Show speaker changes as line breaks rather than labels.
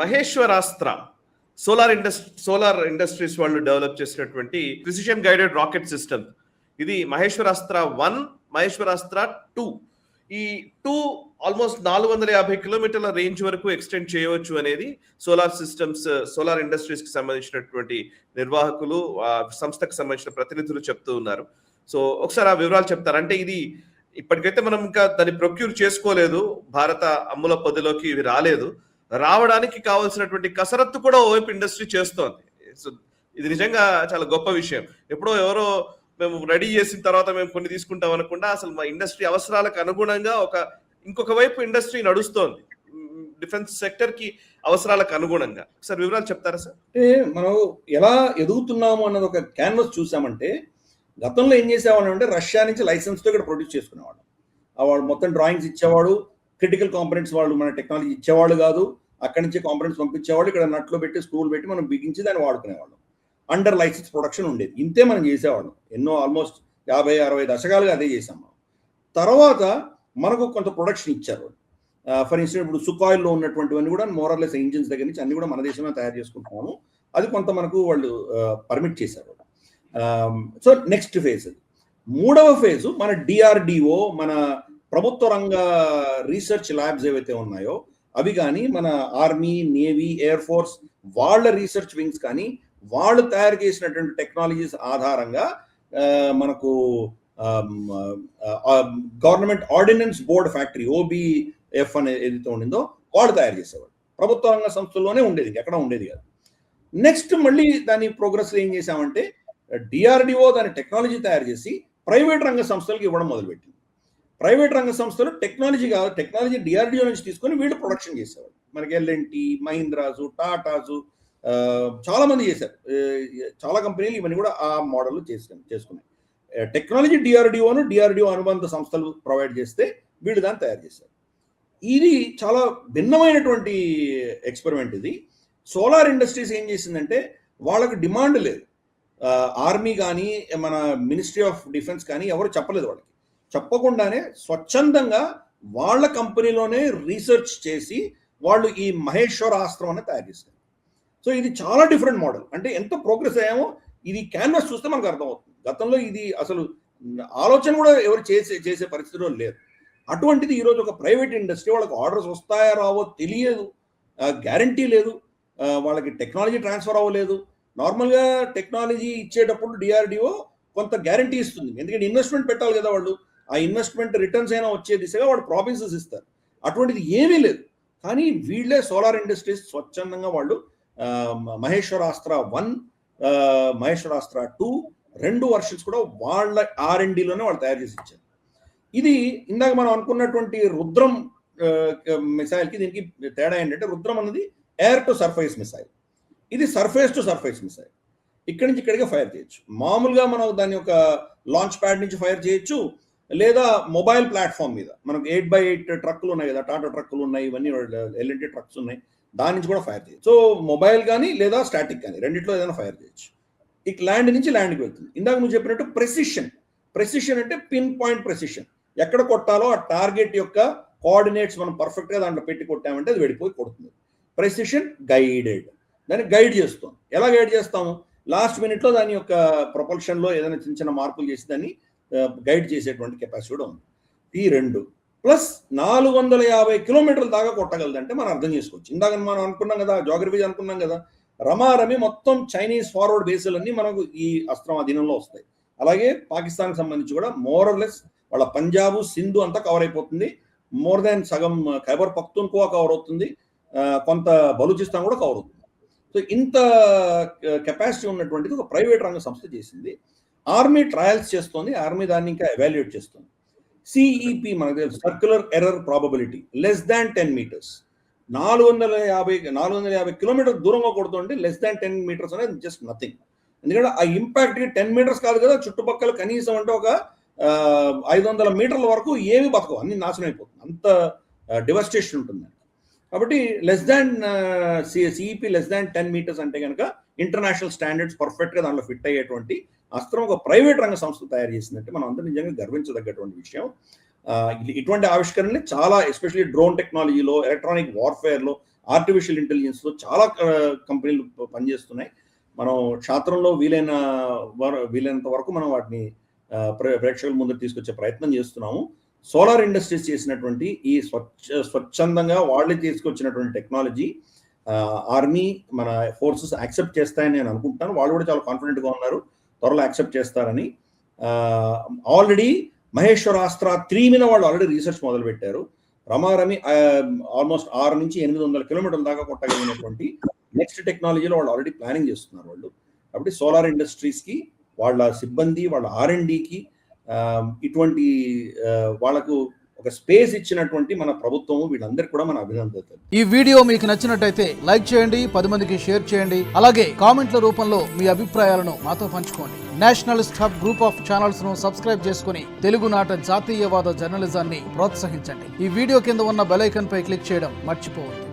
మహేశ్వరాస్త్ర solar industries వాళ్ళు develop చేసినటువంటి precision guided rocket system. ఇది మహేశ్వరాస్త్ర 1, మహేశ్వరాస్త్ర 2. ఈ 2 ఆల్మోస్ట్ 450 కిలోమీటర్ల రేంజ్ వరకు ఎక్స్టెండ్ చేయవచ్చు అనేది సోలార్ ఇండస్ట్రీస్ కి సంబంధించినటువంటి నిర్వాహకులు, సంస్థకు సంబంధించిన ప్రతినిధులు చెప్తూ ఉన్నారు. సో ఒకసారి ఆ వివరాలు చెప్తారు. అంటే ఇది ఇప్పటికైతే మనం ఇంకా దాన్ని ప్రొక్యూర్ చేసుకోలేదు, భారత అమ్ముల పొదిలోకి ఇవి రాలేదు. రావడానికి కావాల్సినటువంటి కసరత్తు కూడా ఓవైపు ఇండస్ట్రీ చేస్తోంది. సో ఇది నిజంగా చాలా గొప్ప విషయం. ఎప్పుడో ఎవరో మేము రెడీ చేసిన తర్వాత మేము కొన్ని తీసుకుంటాం అనకుండా అసలు మా ఇండస్ట్రీ అవసరాలకు అనుగుణంగా ఇంకొక వైపు ఇండస్ట్రీ నడుస్తోంది, డిఫెన్స్ సెక్టర్ కి అవసరాలకు అనుగుణంగా. ఒకసారి వివరాలు చెప్తారా సార్?
అంటే మనం ఎలా ఎదుగుతున్నాము అన్నది ఒక క్యాన్వస్ చూసామంటే, గతంలో ఏం చేసేవాడు అంటే రష్యా నుంచి లైసెన్స్ తో ఇక్కడ ప్రొడ్యూస్ చేసుకునేవాడు. వాడు మొత్తం డ్రాయింగ్స్ ఇచ్చేవాడు, క్రిటికల్ కాంపనెంట్స్ వాళ్ళు మన టెక్నాలజీ ఇచ్చేవాడు కాదు, అక్కడి నుంచి కాంపనెంట్స్ పంపించేవాడు, ఇక్కడ నట్లో పెట్టి స్క్రూలు పెట్టి మనం బిగించి దాన్ని వాడుకునేవాళ్ళం. అండర్ లైసెన్స్ ప్రొడక్షన్ ఉండేది. ఇంతే మనం చేసేవాళ్ళం. ఎన్నో ఆల్మోస్ట్ 50-60 దశకాలుగా అదే చేసాం మనం. తర్వాత మనకు కొంత ప్రొడక్షన్ ఇచ్చారు. ఫర్ ఇన్స్టెన్స్ ఇప్పుడు సుకాయిల్లో ఉన్నటువంటివన్నీ కూడా మోరల్లెస్ ఇంజిన్స్ దగ్గర నుంచి అన్ని కూడా మన దేశంలో తయారు చేసుకుంటున్నాము. అది కొంత మనకు వాళ్ళు పర్మిట్ చేశారు. సో నెక్స్ట్ ఫేజ్, మూడవ ఫేజ్ మన డిఆర్డిఓ, మన ప్రభుత్వ రంగ రీసెర్చ్ ల్యాబ్స్ ఏవైతే ఉన్నాయో అవి కానీ, మన ఆర్మీ, నేవీ, ఎయిర్ ఫోర్స్ వాళ్ళ రీసెర్చ్ వింగ్స్ కానీ, వాళ్ళు తయారు చేసినటువంటి టెక్నాలజీస్ ఆధారంగా మనకు government ordnance board factory OBF అనేది ఏదైతే ఉండిందో వాళ్ళు తయారు చేసేవాళ్ళు. ప్రభుత్వ రంగ సంస్థల్లోనే ఉండేది, ఎక్కడ ఉండేది కాదు. నెక్స్ట్ మళ్ళీ దాని ప్రోగ్రెస్ ఏం చేసామంటే, డిఆర్డిఓ దాని టెక్నాలజీ తయారు చేసి ప్రైవేట్ రంగ సంస్థలకు ఇవ్వడం మొదలుపెట్టింది. ప్రైవేట్ రంగ సంస్థలు టెక్నాలజీ డిఆర్డిఓ నుంచి తీసుకొని వీళ్ళు ప్రొడక్షన్ చేసేవాళ్ళు. మనకి LNT, మహీంద్రాసు, టాటాసు చాలా మంది చేశారు. చాలా కంపెనీలు ఇవన్నీ కూడా ఆ మోడల్ చేసుకున్నాయి. టెక్నాలజీ డిఆర్డిఓ అనుబంధ సంస్థలు ప్రొవైడ్ చేస్తే వీళ్ళు దాన్ని తయారు చేశారు. ఇది చాలా భిన్నమైనటువంటి ఎక్స్పెరిమెంట్ ఇది. సోలార్ ఇండస్ట్రీస్ ఏం చేసిందంటే, వాళ్ళకి డిమాండ్ లేదు. ఆర్మీ కానీ, మన మినిస్ట్రీ ఆఫ్ డిఫెన్స్ కానీ ఎవరు చెప్పలేదు. వాళ్ళకి చెప్పకుండానే స్వచ్ఛందంగా వాళ్ళ కంపెనీలోనే రీసెర్చ్ చేసి వాళ్ళు ఈ మహేశ్వరాస్త్రం అనేది తయారు చేస్తారు. సో ఇది చాలా డిఫరెంట్ మోడల్. అంటే ఎంత ప్రోగ్రెస్ అయ్యామో ఇది క్యాన్వాస్ చూస్తే మనకు అర్థమవుతుంది. గతంలో ఇది అసలు ఆలోచన కూడా ఎవరు చేసే పరిస్థితిలో లేరు. అటువంటిది ఈరోజు ఒక ప్రైవేట్ ఇండస్ట్రీ, వాళ్ళకి ఆర్డర్స్ వస్తాయా రావో తెలియదు, గ్యారంటీ లేదు, వాళ్ళకి టెక్నాలజీ ట్రాన్స్ఫర్ అవ్వలేదు. నార్మల్గా టెక్నాలజీ ఇచ్చేటప్పుడు డిఆర్డిఓ కొంత గ్యారంటీ ఇస్తుంది, ఎందుకంటే ఇన్వెస్ట్మెంట్ పెట్టాలి కదా వాళ్ళు. ఆ ఇన్వెస్ట్మెంట్ రిటర్న్స్ అయినా వచ్చే దిశగా వాళ్ళు ప్రామిసెస్ ఇస్తారు. అటువంటిది ఏమీ లేదు. కానీ వీళ్ళే సోలార్ ఇండస్ట్రీస్ స్వచ్ఛందంగా వాళ్ళు మహేశ్వరాస్త్ర 1, మహేశ్వరాస్త్ర 2 2 వర్షన్స్ కూడా వాళ్ళ R&Dలోనే వాళ్ళు తయారు చేసి ఇచ్చారు. ఇది ఇందాక మనం అనుకున్నటువంటి రుద్రం మిసైల్కి దీనికి తేడా ఏంటంటే, రుద్రం అన్నది ఎయిర్ టు సర్ఫేస్ మిసైల్, ఇది సర్ఫేస్ టు సర్ఫేస్ మిసైల్. ఇక్కడి నుంచి ఇక్కడికి ఫైర్ చేయొచ్చు. మామూలుగా మనం దాన్ని ఒక లాంచ్ ప్యాడ్ నుంచి ఫైర్ చేయొచ్చు, లేదా మొబైల్ ప్లాట్ఫామ్ మీద మనకు 8x8 ట్రక్కులు ఉన్నాయి కదా, టాటా ట్రక్కులు ఉన్నాయి, ఇవన్నీ LNT ట్రక్స్ ఉన్నాయి, దాని నుంచి కూడా ఫైర్ చేయొచ్చు. సో మొబైల్ కానీ లేదా స్టాటిక్ కానీ రెండిట్లో ఏదైనా ఫైర్ చేయొచ్చు. ఇక ల్యాండ్ నుంచి ల్యాండ్కి వెళ్తుంది. ఇందాక నువ్వు చెప్పినట్టు ప్రెసిషన్ అంటే పిన్ పాయింట్ ప్రెసిషన్, ఎక్కడ కొట్టాలో ఆ టార్గెట్ యొక్క కోఆర్డినేట్స్ మనం పర్ఫెక్ట్గా దాంట్లో పెట్టి కొట్టామంటే అది వెళ్ళిపోయి కొడుతుంది. ప్రెసిషన్ గైడెడ్, దాన్ని గైడ్ చేస్తాం. ఎలా గైడ్ చేస్తాము? లాస్ట్ మినిట్లో దాని యొక్క ప్రొపల్షన్లో ఏదైనా చిన్న చిన్న మార్పులు చేసి దాన్ని గైడ్ చేసేటువంటి కెపాసిటీ కూడా ఉంది. ఈ 2 ప్లస్ 450 కిలోమీటర్ల దాకా కొట్టగలదంటే మనం అర్థం చేసుకోవచ్చు. ఇందాక మనం అనుకున్నాం కదా, జాగ్రఫీ అనుకున్నాం కదా, రమారమి మొత్తం చైనీస్ ఫార్వర్డ్ బేసులన్నీ మనకు ఈ అస్త్రం అధీనంలో వస్తాయి. అలాగే పాకిస్తాన్కి సంబంధించి కూడా మోరల్లెస్ వాళ్ళ పంజాబ్, సింధు అంతా కవర్ అయిపోతుంది. మోర్ దాన్ సగం ఖైబర్ పఖ్తూన్ఖ్వా కవర్ అవుతుంది, కొంత బలూచిస్తాన్ కూడా కవర్ అవుతుంది. సో ఇంత కెపాసిటీ ఉన్నటువంటిది ఒక ప్రైవేట్ రంగ సంస్థ చేసింది. ఆర్మీ ట్రయల్స్ చేస్తుంది, ఆర్మీ దాన్ని ఇంకా ఎవాల్యుయేట్ చేస్తుంది. CEP మనకు తెలుసు, circular error probability less than 10 metres. 450 kilometre దూరంగా కొడుతుంటే లెస్ దాన్ 10 మీటర్స్ అనేది జస్ట్ నథింగ్. ఎందుకంటే ఆ ఇంపాక్ట్ 10 మీటర్స్ కాదు కదా, చుట్టుపక్కల కనీసం అంటే ఒక 500 మీటర్ల వరకు ఏమి బతకవు, అన్ని నాశనం అయిపోతుంది, అంత డివస్టేషన్ ఉంటుంది. కాబట్టి less than CEP less than 10 metres అంటే కనుక ఇంటర్నేషనల్ స్టాండర్డ్స్ పర్ఫెక్ట్గా దాంట్లో ఫిట్ అయ్యేటువంటి అస్త్రం ఒక ప్రైవేట్ రంగ సంస్థ తయారు చేసిందంటే మనం అందరూ నిజంగా గర్వించదగ్గటువంటి విషయం. ఇటువంటి ఆవిష్కరణలు చాలా, ఎస్పెషల్లీ డ్రోన్ టెక్నాలజీలో, ఎలక్ట్రానిక్ వార్ఫేర్లో, ఆర్టిఫిషియల్ ఇంటెలిజెన్స్లో చాలా కంపెనీలు పనిచేస్తున్నాయి. మనం క్షేత్రంలో వీలైనంత వరకు మనం వాటిని ప్రేక్షకుల ముందుకు తీసుకొచ్చే ప్రయత్నం చేస్తున్నాము. సోలార్ ఇండస్ట్రీస్ చేసినటువంటి ఈ స్వచ్ఛందంగా వాళ్ళే తీసుకొచ్చినటువంటి టెక్నాలజీ ఆర్మీ, మన ఫోర్సెస్ యాక్సెప్ట్ చేస్తాయని నేను అనుకుంటున్నాను. వాళ్ళు కూడా చాలా కాన్ఫిడెంట్గా ఉన్నారు, త్వరలో యాక్సెప్ట్ చేస్తారని. ఆల్రెడీ మహేశ్వరాస్త్ర 3 మీద వాళ్ళు ఆల్రెడీ రీసెర్చ్ మొదలు పెట్టారు. రమారమి ఆల్మోస్ట్ 6 నుంచి 800 కిలోమీటర్ల దాకా కొట్టగలిగినటువంటి నెక్స్ట్ టెక్నాలజీలో వాళ్ళు ఆల్రెడీ ప్లానింగ్ చేస్తున్నారు వాళ్ళు. కాబట్టి సోలార్ ఇండస్ట్రీస్కి, వాళ్ళ సిబ్బంది, వాళ్ళ R&Dకి ఇటువంటి వాళ్ళకు ఒక స్పేస్ ఇచ్చినటువంటి మన ప్రభుత్వము, వీళ్ళందరికీ కూడా మన అభినందనలు.
ఈ వీడియో మీకు నచ్చినట్టయితే లైక్ చేయండి, 10 మందికి షేర్ చేయండి. అలాగే కామెంట్ల రూపంలో మీ అభిప్రాయాలను మాతో పంచుకోండి. Nationalist hub group of channels ను సబ్స్క్రైబ్ చేసుకుని తెలుగునాట జాతీయవాద జర్నలిజాన్ని ప్రోత్సహించండి. ఈ వీడియో కింద ఉన్న బెల్ ఐకాన్ పై క్లిక్ చేయడం మర్చిపోవద్దు.